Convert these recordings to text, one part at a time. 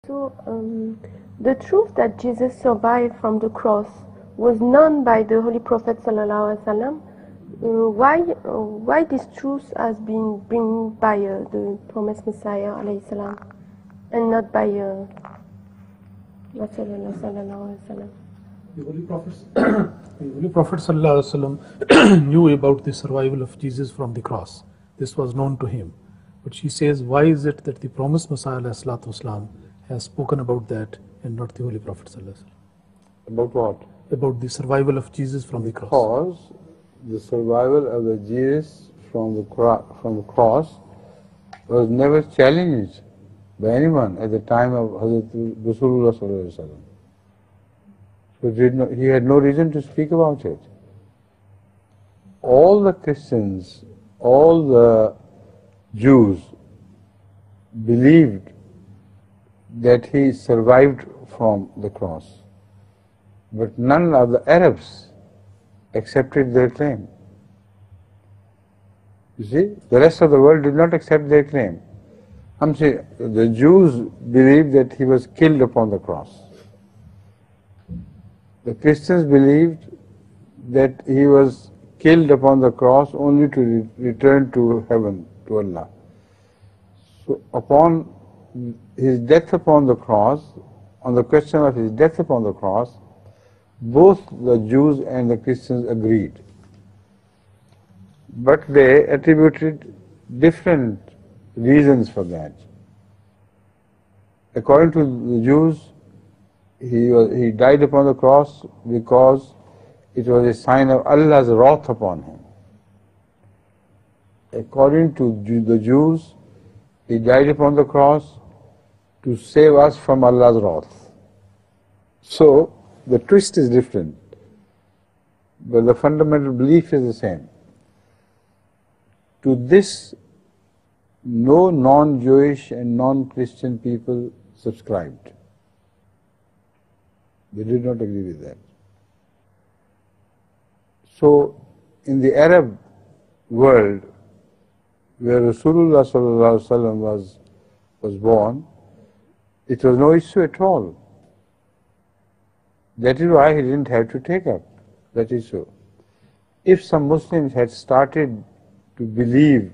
So, the truth that Jesus survived from the cross was known by the Holy Prophet sallallahu alaihi wasallam. Why this truth has been brought by the promised Messiah alayhi salam and not by Rasulullah sallallahu alaihi wasallam? The Holy Prophet sallallahu alaihi wasallam knew about the survival of Jesus from the cross. This was known to him. But she says, why is it that the promised Messiah alayhi salatu wasalam has spoken about that and not the Holy Prophet sallallahu alaihi wasallam? About what? About the survival of Jesus from the cross. Because the survival of the Jesus from the cross was never challenged by anyone at the time of Hazrat Rasulullah sallallahu alaihi wasallam. So he had no reason to speak about it. All the Christians, all the Jews believed that he survived from the cross, but none of the Arabs accepted their claim. You see, the rest of the world did not accept their claim. I'm saying the Jews believed that he was killed upon the cross. The Christians believed that he was killed upon the cross only to return to heaven, to Allah. So upon his death upon the cross, on the question of his death upon the cross, both the Jews and the Christians agreed. But they attributed different reasons for that. According to the Jews, he died upon the cross because it was a sign of Allah's wrath upon him. According to the Jews, he died upon the cross to save us from Allah's wrath. So, the twist is different, but the fundamental belief is the same. To this, no non-Jewish and non-Christian people subscribed. They did not agree with that. So, in the Arab world, where Rasulullah sallallahu alaihi wasallam was born, it was no issue at all. That is why he didn't have to take up that issue. If some Muslims had started to believe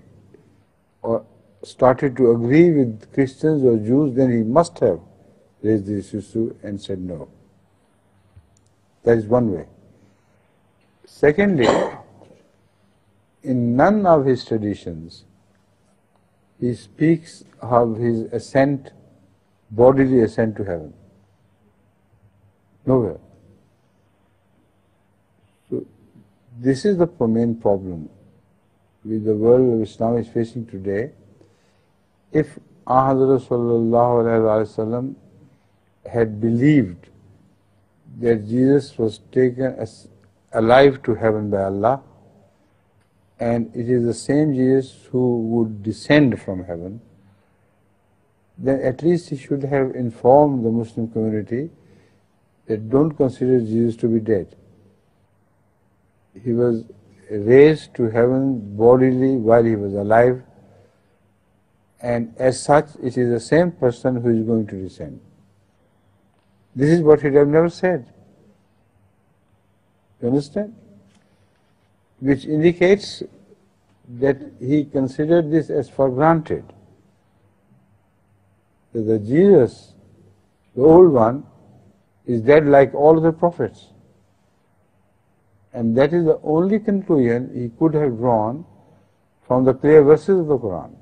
or started to agree with Christians or Jews, then he must have raised this issue and said no. That is one way. Secondly, in none of his traditions, he speaks of his ascent, bodily ascent to heaven. Nowhere. So, this is the main problem with the world of Islam is facing today. If Ahmad sallallahu alaihi wasallam had believed that Jesus was taken as alive to heaven by Allah, and it is the same Jesus who would descend from heaven, then at least he should have informed the Muslim community that don't consider Jesus to be dead. He was raised to heaven bodily while he was alive, and as such it is the same person who is going to descend. This is what he would have never said. You understand? Which indicates that he considered this as for granted. That the Jesus, the old one, is dead like all the prophets. And that is the only conclusion he could have drawn from the clear verses of the Quran.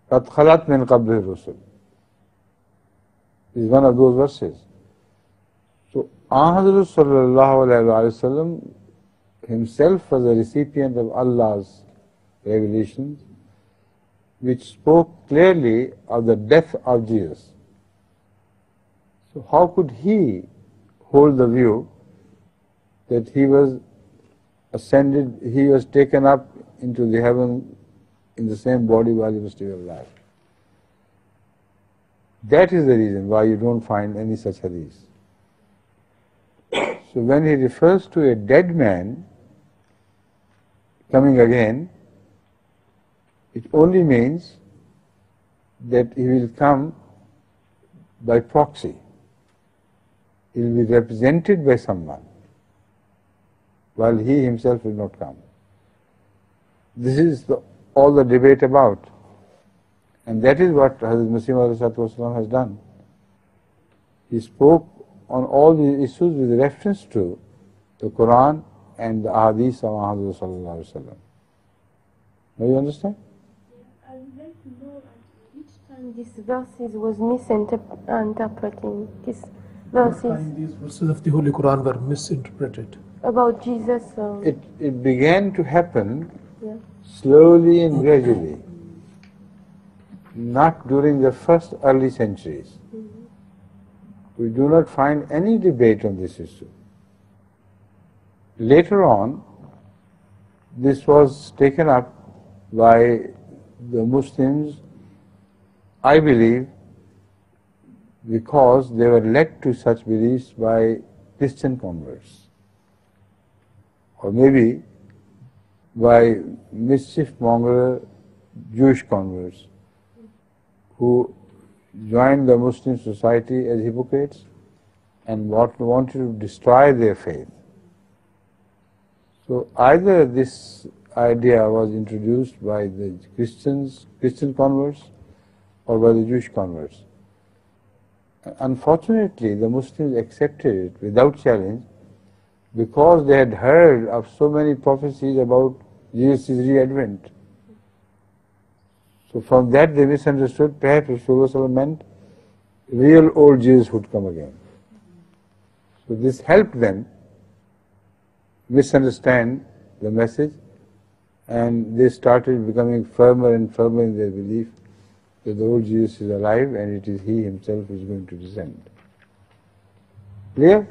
قَدْ خَلَتْ مِنْ قَبْلِ الرُّسُلِ is one of those verses. So, Ahmad sallallahu alayhi wasallam himself was a recipient of Allah's revelations, which spoke clearly of the death of Jesus. So how could he hold the view that he was ascended, he was taken up into the heaven in the same body while he was still alive? That is the reason why you don't find any such hadith. So when he refers to a dead man coming again, it only means that he will come by proxy. He will be represented by someone, while he himself will not come. This is all the debate about. And that is what Hazrat Masih has done. He spoke on all these issues with reference to the Quran and the Hadith of Muhammad. Do you understand? I would like to know which time these verses was misinterpreting. These verses These verses of the Holy Quran were misinterpreted. about Jesus. It began to happen Yeah. slowly and gradually, not during the first early centuries. We do not find any debate on this issue. Later on, this was taken up by the Muslims, I believe, because they were led to such beliefs by Christian converts, or maybe by mischief-monger Jewish converts who joined the Muslim society as hypocrites and wanted to destroy their faith. So either this idea was introduced by the Christian converts, or by the Jewish converts. Unfortunately, the Muslims accepted it without challenge because they had heard of so many prophecies about Jesus' re-advent. So from that they misunderstood, perhaps Rasulullah meant real old Jesus would come again. So this helped them misunderstand the message, and they started becoming firmer and firmer in their belief that the old Jesus is alive and it is he himself who is going to descend. Clear?